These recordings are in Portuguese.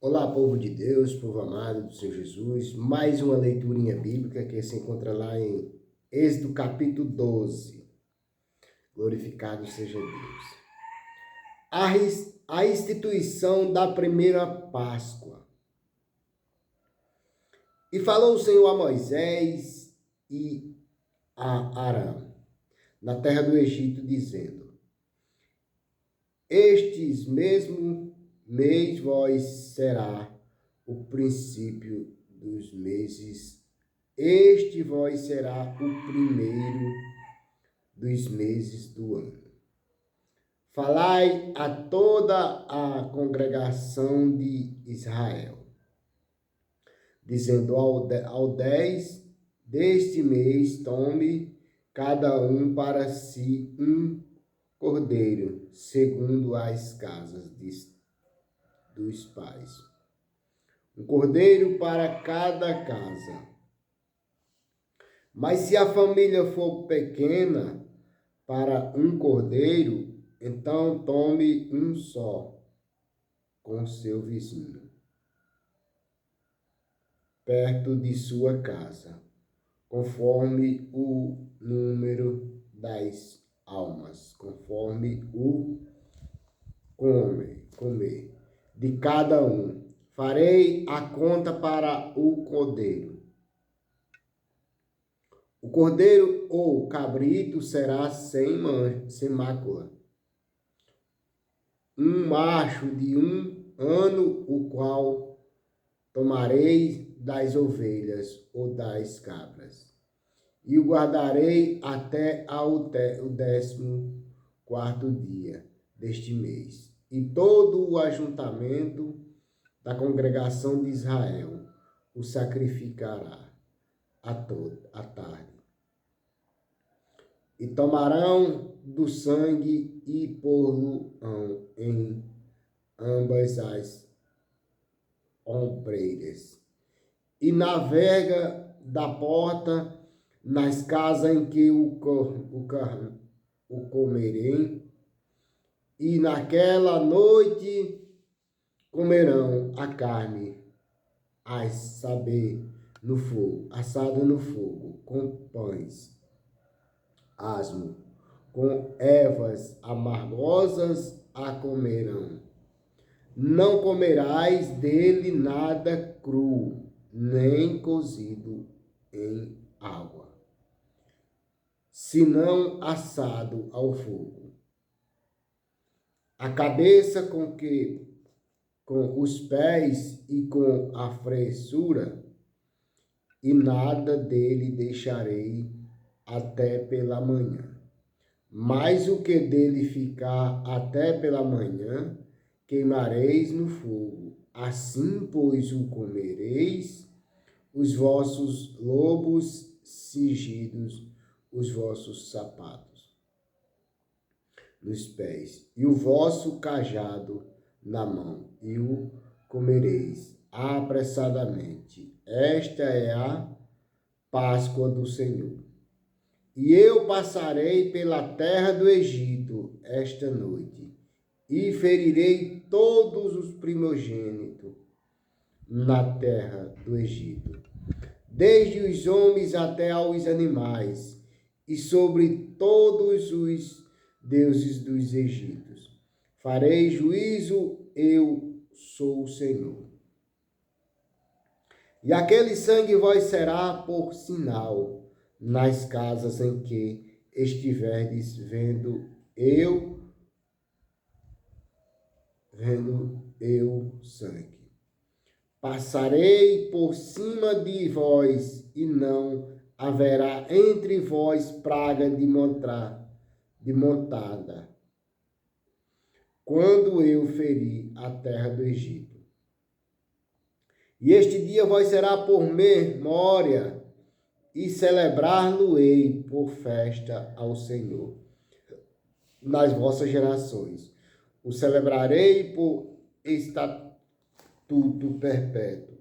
Olá, povo de Deus, povo amado do Senhor Jesus. Mais uma leiturinha bíblica que se encontra lá em Êxodo capítulo 12. Glorificado seja Deus. A instituição da primeira Páscoa. E falou o Senhor a Moisés e a Arão, na terra do Egito, dizendo: Estes mesmo mês vós será o princípio dos meses. Este vós será o primeiro dos meses do ano. Falai a toda a congregação de Israel, dizendo: ao 10 deste mês tome cada um para si um cordeiro, segundo as casas dos pais. Um cordeiro para cada casa. Mas se a família for pequena para um cordeiro, então tome um só com seu vizinho, perto de sua casa, conforme o número das almas, conforme o comer de cada um. Farei a conta para o cordeiro. O cordeiro ou cabrito será sem mácula. Um macho de 1 ano, o qual tomarei das ovelhas ou das cabras, e o guardarei até o 14º dia deste mês. E todo o ajuntamento da congregação de Israel o sacrificará à tarde. E tomarão do sangue e pô-lo-ão em ambas as ombreiras, e na verga da porta, nas casas em que o comerem, e naquela noite comerão a carne, a saber, no fogo, assada no fogo, com pães asmo, com ervas amargosas a comerão. Não comerás dele nada cru, nem cozido em água, senão assado ao fogo. A cabeça com os pés e com a fressura, e nada dele deixarei até pela manhã. Mas o que dele ficar até pela manhã, queimareis no fogo. Assim, pois, o comereis, os vossos lobos cingidos, os vossos sapatos nos pés, e o vosso cajado na mão, e o comereis apressadamente. Esta é a Páscoa do Senhor. E eu passarei pela terra do Egito esta noite, e ferirei todos os primogênitos na terra do Egito, desde os homens até aos animais, e sobre todos os deuses dos egípcios. Farei juízo, eu sou o Senhor. E aquele sangue vos será por sinal nas casas em que estiverdes vendo eu sangue. Passarei por cima de vós, e não haverá entre vós praga de montada, quando eu feri a terra do Egito. E este dia vos será por memória, e celebrar-lo-ei por festa ao Senhor nas vossas gerações. O celebrarei por estatuto perpétuo.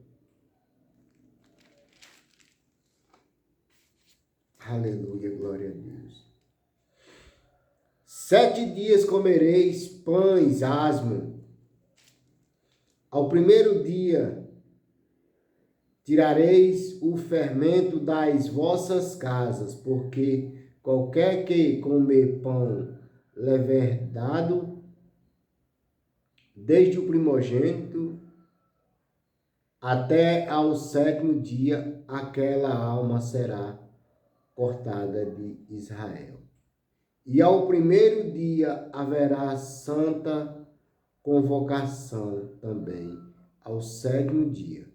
Aleluia, glória a Deus. 7 dias comereis pães asmo, Ao primeiro dia tirareis o fermento das vossas casas, porque qualquer que comer pão levedado, desde o primogênito até ao 7º dia, aquela alma será cortada de Israel. E ao primeiro dia haverá santa convocação também, ao 7º dia.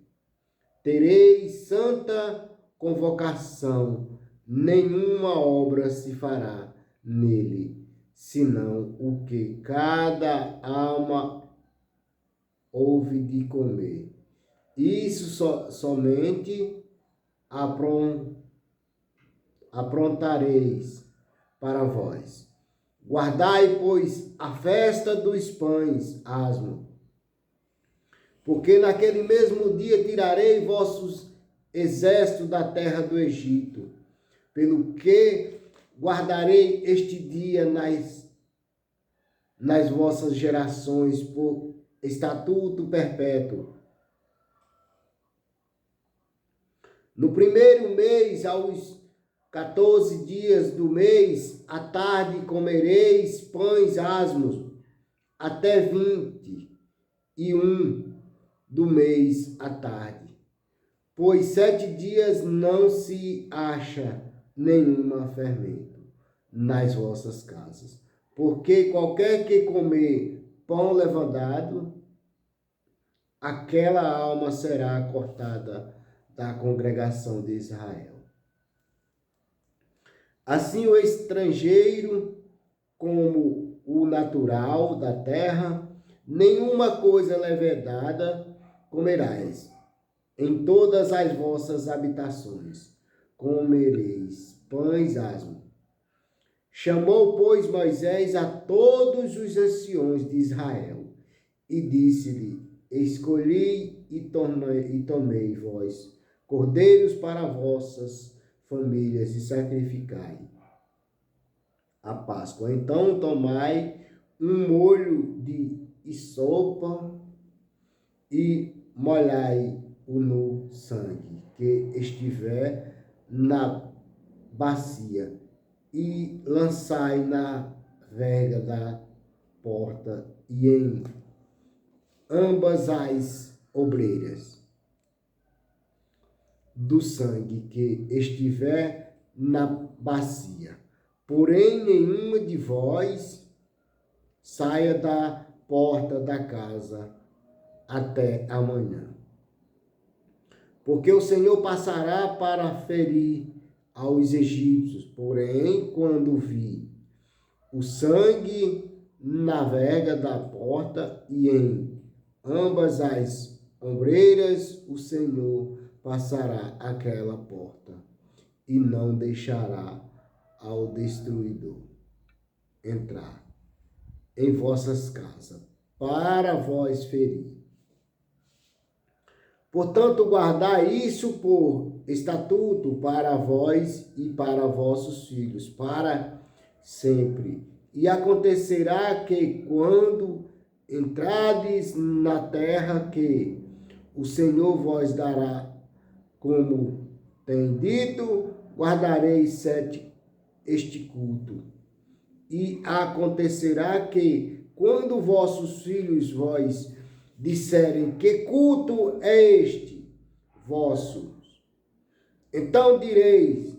Tereis santa convocação, nenhuma obra se fará nele, senão o que cada alma houve de comer. Isso somente aprontareis para vós. Guardai, pois, a festa dos pães asmos, porque naquele mesmo dia tirarei vossos exércitos da terra do Egito, pelo que guardarei este dia nas vossas gerações por estatuto perpétuo. No primeiro mês, aos 14 dias do mês, à tarde comereis pães asmos, até 21 do mês à tarde. Pois 7 dias não se acha nenhuma fermento nas vossas casas. Porque qualquer que comer pão levedado, aquela alma será cortada da congregação de Israel. Assim o estrangeiro como o natural da terra, nenhuma coisa levedada comerás. Em todas as vossas habitações comereis pães asmos. Chamou, pois, Moisés a todos os anciões de Israel e disse-lhe: escolhi e tomei vós cordeiros para vossas famílias e sacrificai a Páscoa. Então tomai um molho de sopa e molhai-o no sangue que estiver na bacia e lançai na verga da porta e em ambas as obreiras do sangue que estiver na bacia. Porém, nenhuma de vós saia da porta da casa até amanhã. Porque o Senhor passará para ferir aos egípcios. Porém, quando vi o sangue na verga da porta e em ambas as ombreiras, o Senhor passará aquela porta e não deixará ao destruidor entrar em vossas casas para vós ferir. Portanto, guardai isso por estatuto para vós e para vossos filhos, para sempre. E acontecerá que, quando entrardes na terra que o Senhor vos dará, como tem dito, guardareis este culto. E acontecerá que, quando vossos filhos vos disserem: que culto é este vosso? Então direis: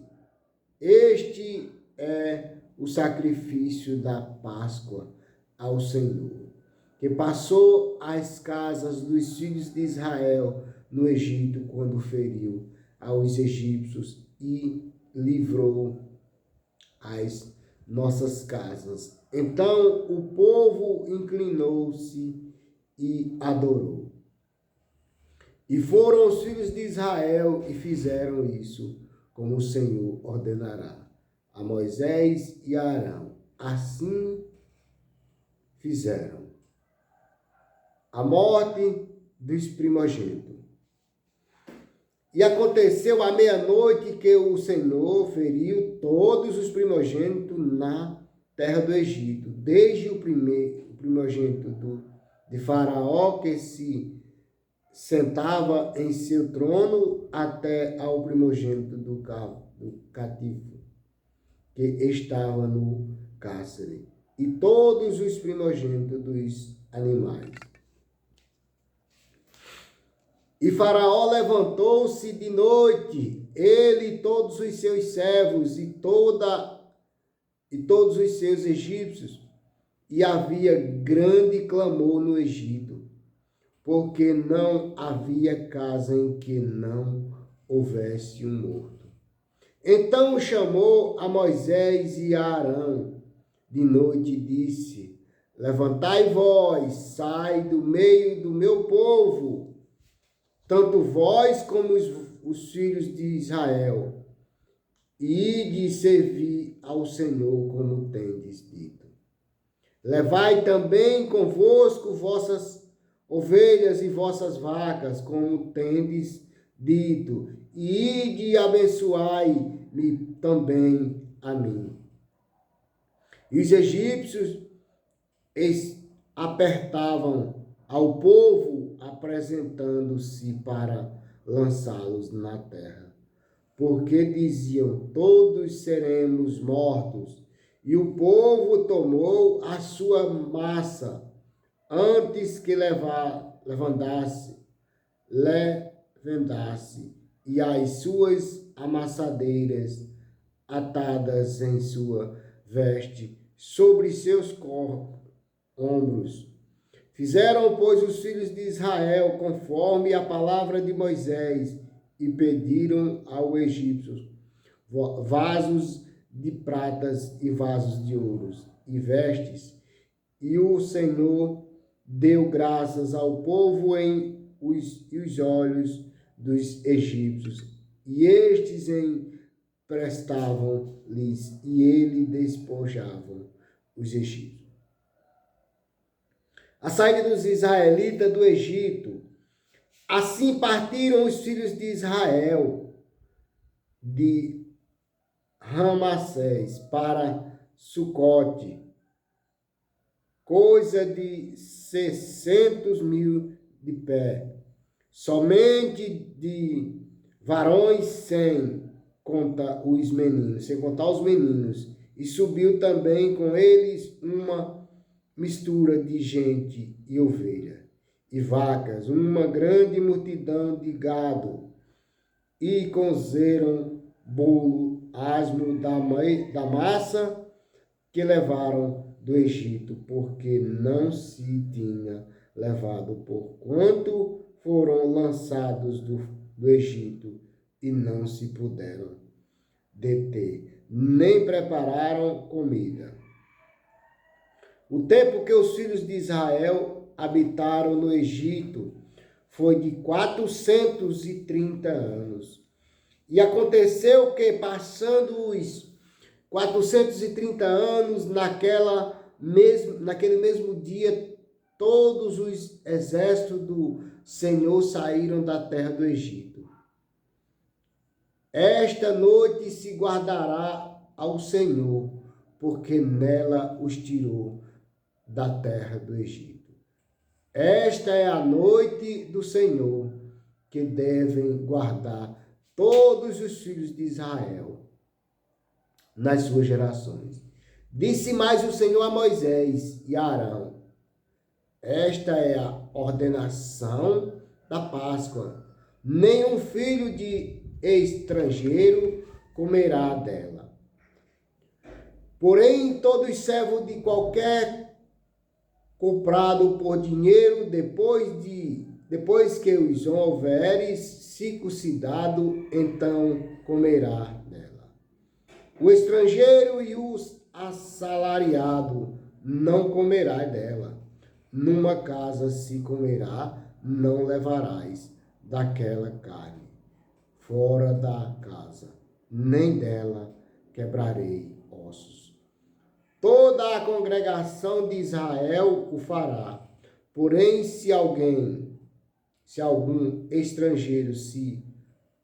este é o sacrifício da Páscoa ao Senhor, que passou às casas dos filhos de Israel no Egito, quando feriu aos egípcios e livrou as nossas casas. Então o povo inclinou-se e adorou. E foram os filhos de Israel e fizeram isso, como o Senhor ordenará a Moisés e a Arão. Assim fizeram. A morte dos primogênitos. E aconteceu à meia-noite que o Senhor feriu todos os primogênitos na terra do Egito, desde o primogênito de Faraó, que se sentava em seu trono até ao primogênito do cativo, que estava no cárcere, e todos os primogênitos dos animais. E Faraó levantou-se de noite, ele e todos os seus servos e todos os seus egípcios, e havia grande clamor no Egito, porque não havia casa em que não houvesse um morto. Então chamou a Moisés e a Arão de noite e disse: levantai vós, sai do meio do meu povo, tanto vós como os filhos de Israel, e de servir ao Senhor como tendes dito. Levai também convosco vossas ovelhas e vossas vacas, como tendes dito, e ide abençoai-me também a mim. E os egípcios apertavam ao povo, apresentando-se para lançá-los na terra, porque diziam: todos seremos mortos. E o povo tomou a sua massa antes que levantasse, e as suas amassadeiras atadas em sua veste sobre seus ombros. Fizeram, pois, os filhos de Israel conforme a palavra de Moisés, e pediram ao egípcio vasos de pratas e vasos de ouros e vestes. E o Senhor deu graças ao povo em os olhos dos egípcios, e estes emprestavam-lhes, e ele despojavam os egípcios. A saída dos israelitas do Egito. Assim partiram os filhos de Israel de Ramassés para Sucote, coisa de 600.000 de pé, somente de varões sem contar os meninos, e subiu também com eles uma mistura de gente e ovelha, e vacas, uma grande multidão de gado, e cozeram bolo asmo da massa que levaram do Egito, porque não se tinha levado, porquanto foram lançados do Egito, e não se puderam deter, nem prepararam comida. O tempo que os filhos de Israel habitaram no Egito foi de 430 anos. E aconteceu que, passando os 430 anos, naquele mesmo dia, todos os exércitos do Senhor saíram da terra do Egito. Esta noite se guardará ao Senhor, porque nela os tirou da terra do Egito. Esta é a noite do Senhor, que devem guardar todos os filhos de Israel nas suas gerações. Disse mais o Senhor a Moisés e a Arão: esta é a ordenação da Páscoa. Nenhum filho de estrangeiro comerá dela. Porém, todo servo de qualquer comprado por dinheiro, depois que os houveres circuncidado, então comerá dela. O estrangeiro e o assalariado não comerá dela. Numa casa se comerá, não levarás daquela carne fora da casa, nem dela quebrarei ossos. Toda a congregação de Israel o fará. Porém, se algum estrangeiro se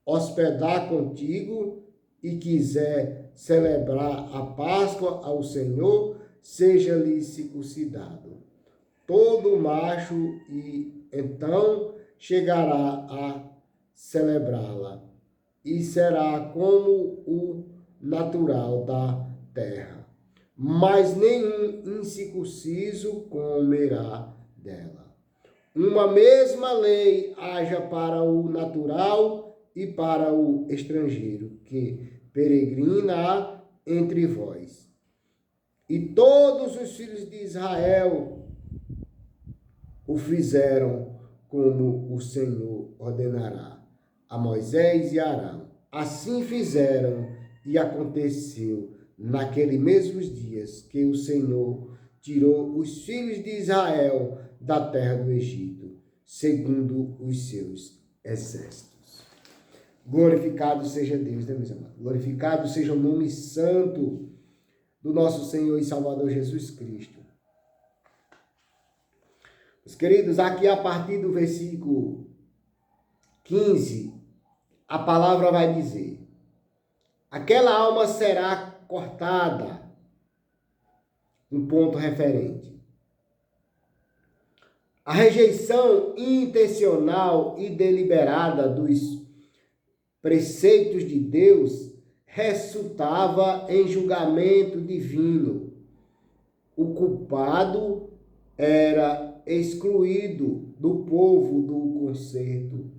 hospedar contigo e quiser celebrar a Páscoa ao Senhor, seja-lhe circuncidado todo macho, e então chegará a celebrá-la, e será como o natural da terra. Mas nenhum incircunciso comerá dela. Uma mesma lei haja para o natural e para o estrangeiro, que peregrina entre vós. E todos os filhos de Israel o fizeram como o Senhor ordenará a Moisés e Arão. Assim fizeram, e aconteceu naqueles mesmos dias que o Senhor tirou os filhos de Israel da terra do Egito, segundo os seus exércitos. Glorificado seja Deus, né, meus amados? Glorificado seja o nome santo do nosso Senhor e Salvador Jesus Cristo. Meus queridos, aqui a partir do versículo 15, a palavra vai dizer: aquela alma será cortada. Um ponto referente. A rejeição intencional e deliberada dos preceitos de Deus resultava em julgamento divino. O culpado era excluído do povo do concerto,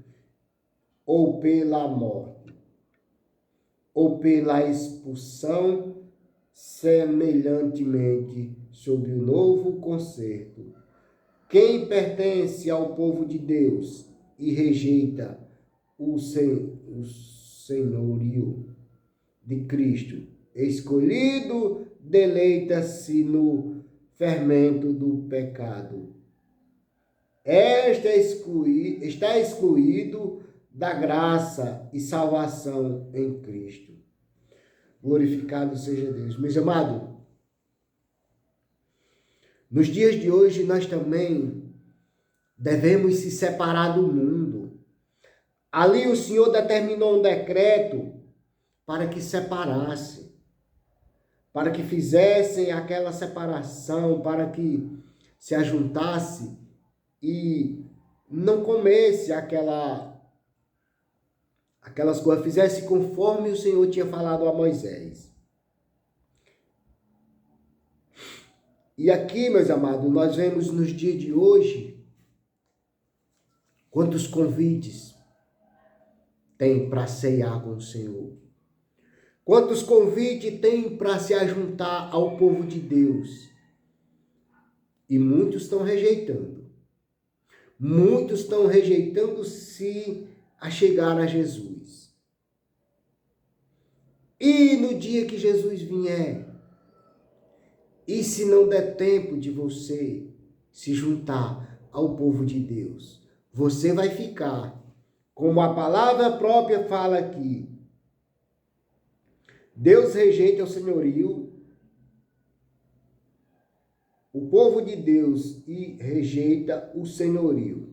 ou pela morte, ou pela expulsão, semelhantemente sob o novo concerto. Quem pertence ao povo de Deus e rejeita o senhorio de Cristo, escolhido, deleita-se no fermento do pecado. Está excluído da graça e salvação em Cristo. Glorificado seja Deus. Meus amados, nos dias de hoje nós também devemos se separar do mundo. Ali o Senhor determinou um decreto para que separasse, para que fizessem aquela separação, para que se ajuntasse e não comesse aquelas coisas, fizesse conforme o Senhor tinha falado a Moisés. E aqui, meus amados, nós vemos nos dias de hoje quantos convites tem para ceiar com o Senhor. Quantos convites tem para se ajuntar ao povo de Deus. E muitos estão rejeitando. Muitos estão rejeitando-se a chegar a Jesus. E no dia que Jesus vier, e se não der tempo de você se juntar ao povo de Deus, você vai ficar, como a palavra própria fala aqui, Deus rejeita o senhorio, o povo de Deus e rejeita o senhorio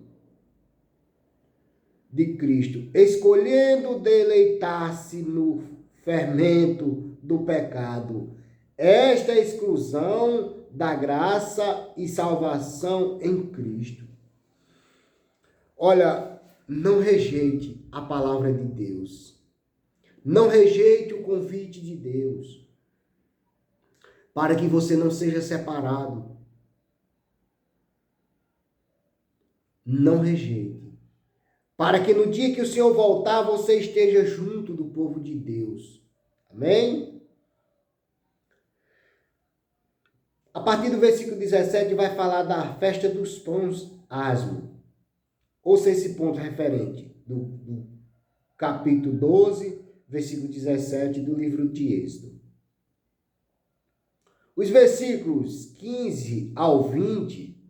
de Cristo, escolhendo deleitar-se no fermento do pecado. Esta é a exclusão da graça e salvação em Cristo. Olha, não rejeite a palavra de Deus. Não rejeite o convite de Deus, para que você não seja separado. Não rejeite, para que no dia que o Senhor voltar, você esteja junto do povo de Deus. Amém? A partir do versículo 17 vai falar da festa dos pães asmos. Ouça esse ponto referente do capítulo 12, versículo 17 do livro de Êxodo. Os versículos 15 ao 20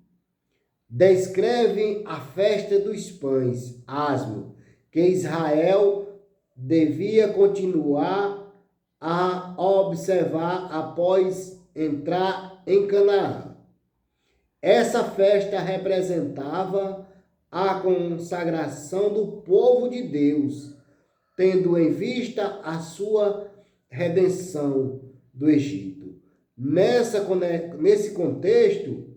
descrevem a festa dos pães asmos, que Israel devia continuar a observar após entrar em Canaã. Essa festa representava a consagração do povo de Deus, tendo em vista a sua redenção do Egito. Nesse contexto,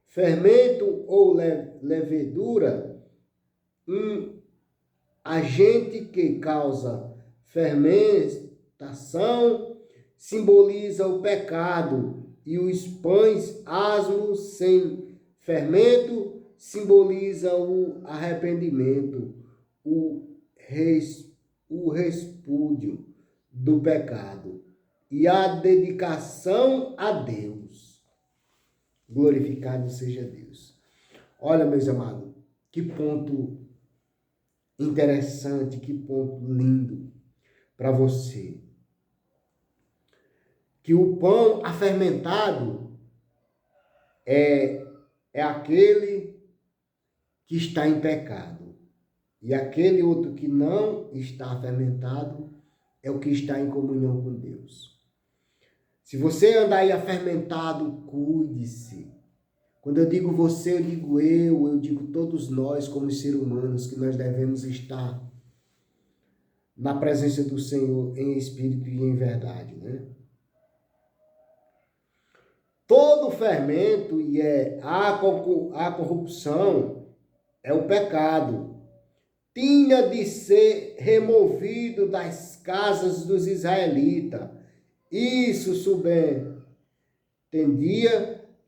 fermento ou levedura um agente que causa fermentação, simboliza o pecado, e os pães asmos sem fermento simboliza o arrependimento, o respúdio do pecado e a dedicação a Deus. Glorificado seja Deus. Olha, meus amados, que ponto interessante, que ponto lindo para você. Que o pão afermentado é aquele que está em pecado. E aquele outro que não está fermentado é o que está em comunhão com Deus. Se você andar aí afermentado, cuide-se. Quando eu digo você, eu digo eu digo todos nós como seres humanos, que nós devemos estar na presença do Senhor em espírito e em verdade, né? Todo fermento e a corrupção é o pecado. Tinha de ser removido das casas dos israelitas. Isso subentendia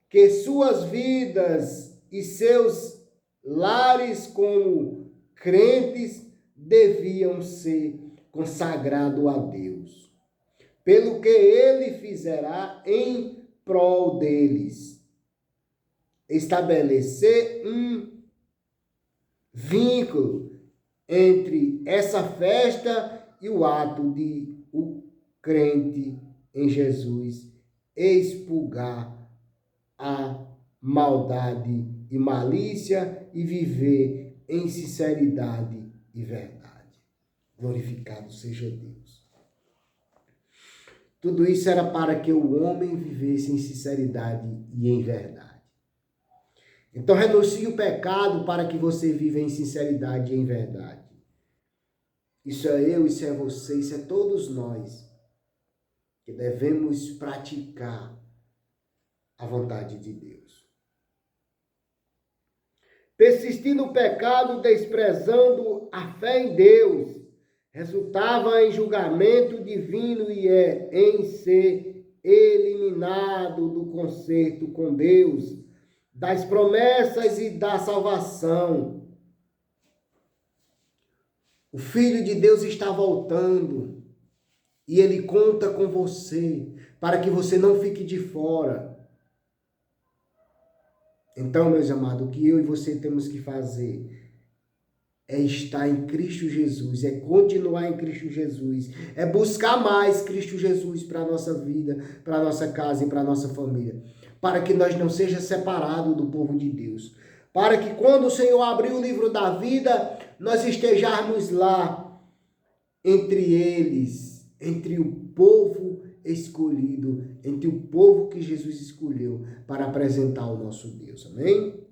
que suas vidas e seus lares como crentes deviam ser consagrados a Deus, pelo que ele fizerá em prol deles. Estabelecer um vínculo entre essa festa e o ato de o crente em Jesus expurgar a maldade e malícia e viver em sinceridade e verdade. Glorificado seja Deus. Tudo isso era para que o homem vivesse em sinceridade e em verdade. Então renuncie o pecado para que você viva em sinceridade e em verdade. Isso é eu, isso é você, isso é todos nós que devemos praticar a vontade de Deus. Persistir no pecado, desprezando a fé em Deus, resultava em julgamento divino e em ser eliminado do concerto com Deus, das promessas e da salvação. O Filho de Deus está voltando e Ele conta com você para que você não fique de fora. Então, meus amados, o que eu e você temos que fazer é estar em Cristo Jesus, é continuar em Cristo Jesus, é buscar mais Cristo Jesus para a nossa vida, para a nossa casa e para a nossa família, para que nós não seja separados do povo de Deus, para que quando o Senhor abrir o livro da vida, nós estejamos lá entre eles, entre o povo escolhido, entre o povo que Jesus escolheu para apresentar o nosso Deus. Amém?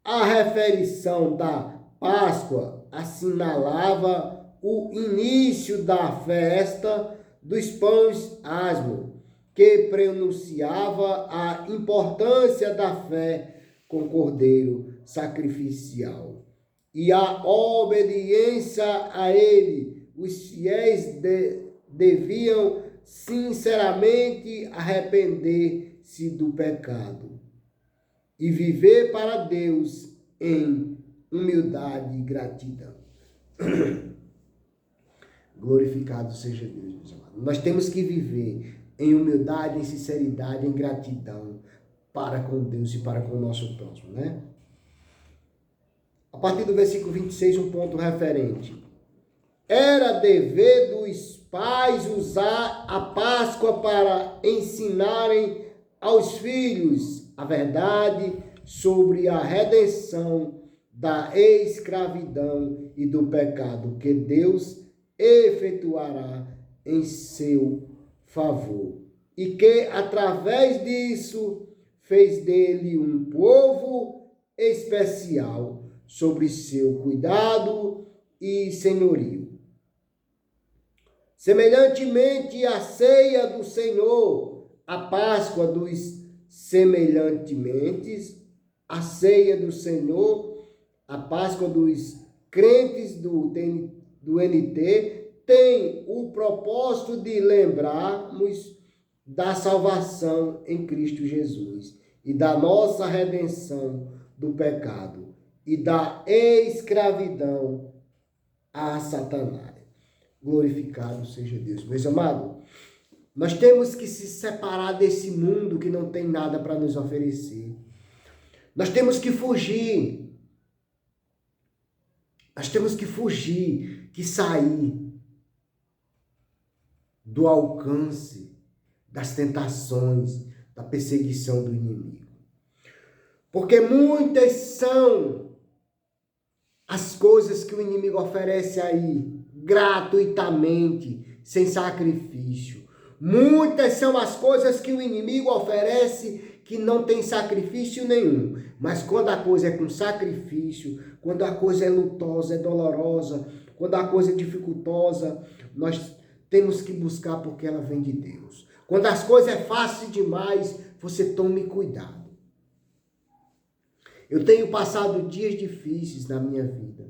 A refeição da Páscoa assinalava o início da festa dos pães asmos, que pronunciava a importância da fé com cordeiro sacrificial e a obediência a ele. Os fiéis deviam sinceramente arrepender-se do pecado e viver para Deus em humildade e gratidão. Glorificado seja Deus, meus amados. Nós temos que viver em humildade, em sinceridade, em gratidão para com Deus e para com o nosso próximo, né? A partir do versículo 26, um ponto referente. Era dever dos pais usar a Páscoa para ensinarem aos filhos a verdade sobre a redenção da escravidão e do pecado que Deus efetuará em seu favor, e que através disso fez dele um povo especial sobre seu cuidado e senhorio. Semelhantemente à ceia do Senhor, a Páscoa dos semelhantemente a ceia do Senhor, a Páscoa dos crentes do NT, tem o propósito de lembrarmos da salvação em Cristo Jesus e da nossa redenção do pecado e da escravidão a Satanás. Glorificado seja Deus. Meus amados, nós temos que se separar desse mundo que não tem nada para nos oferecer. Nós temos que fugir. Nós temos que fugir, que sair do alcance das tentações, da perseguição do inimigo. Porque muitas são as coisas que o inimigo oferece aí, gratuitamente, sem sacrifício. Muitas são as coisas que o inimigo oferece que não tem sacrifício nenhum. Mas quando a coisa é com sacrifício, quando a coisa é lutosa, é dolorosa, quando a coisa é dificultosa, nós temos que buscar porque ela vem de Deus. Quando as coisas é fácil demais, você tome cuidado. Eu tenho passado dias difíceis na minha vida.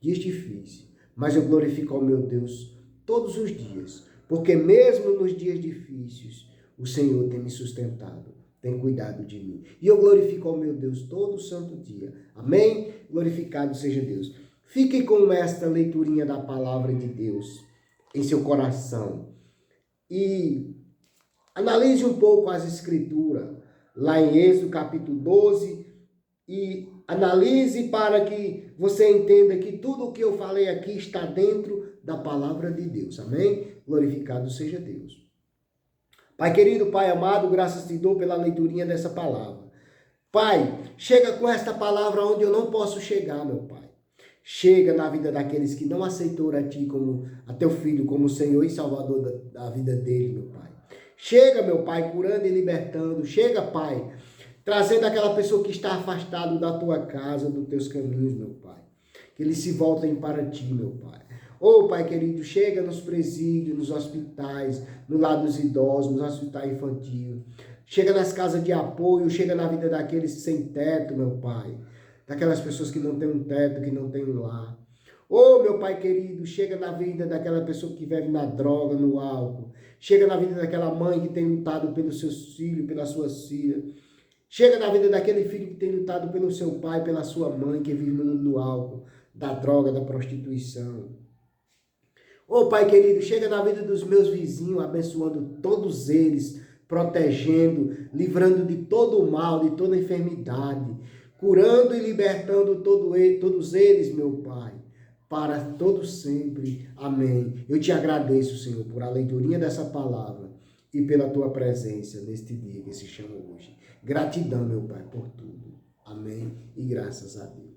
Dias difíceis. Mas eu glorifico ao meu Deus todos os dias. Porque mesmo nos dias difíceis, o Senhor tem me sustentado, tem cuidado de mim. E eu glorifico ao meu Deus todo santo dia. Amém? Glorificado seja Deus. Fique com esta leiturinha da palavra de Deus em seu coração. E analise um pouco as escrituras, lá em Êxodo capítulo 12, e analise para que você entenda que tudo o que eu falei aqui está dentro da palavra de Deus. Amém? Glorificado seja Deus. Pai querido, Pai amado, graças te dou pela leiturinha dessa palavra. Pai, chega com esta palavra onde eu não posso chegar, meu Pai. Chega na vida daqueles que não aceitaram a Ti como a Teu Filho, como Senhor e Salvador da vida dele, meu Pai. Chega, meu Pai, curando e libertando. Chega, Pai, trazendo aquela pessoa que está afastada da Tua casa, dos Teus caminhos, meu Pai. Que eles se voltem para Ti, meu Pai. Ô, Pai querido, chega nos presídios, nos hospitais, no lado dos idosos, nos hospitais infantis. Chega nas casas de apoio, chega na vida daqueles sem teto, meu Pai. Daquelas pessoas que não têm um teto, que não têm um lar. Ô, meu Pai querido, chega na vida daquela pessoa que vive na droga, no álcool. Chega na vida daquela mãe que tem lutado pelos seus filhos, pelas suas filhas. Chega na vida daquele filho que tem lutado pelo seu pai, pela sua mãe, que vive no mundo do álcool, da droga, da prostituição. Ô Pai querido, chega na vida dos meus vizinhos, abençoando todos eles, protegendo, livrando de todo o mal, de toda enfermidade, curando e libertando todos eles, meu Pai, para todos sempre. Amém. Eu te agradeço, Senhor, por a leiturinha dessa palavra e pela tua presença neste dia que se chama hoje. Gratidão, meu Pai, por tudo. Amém. E graças a Deus.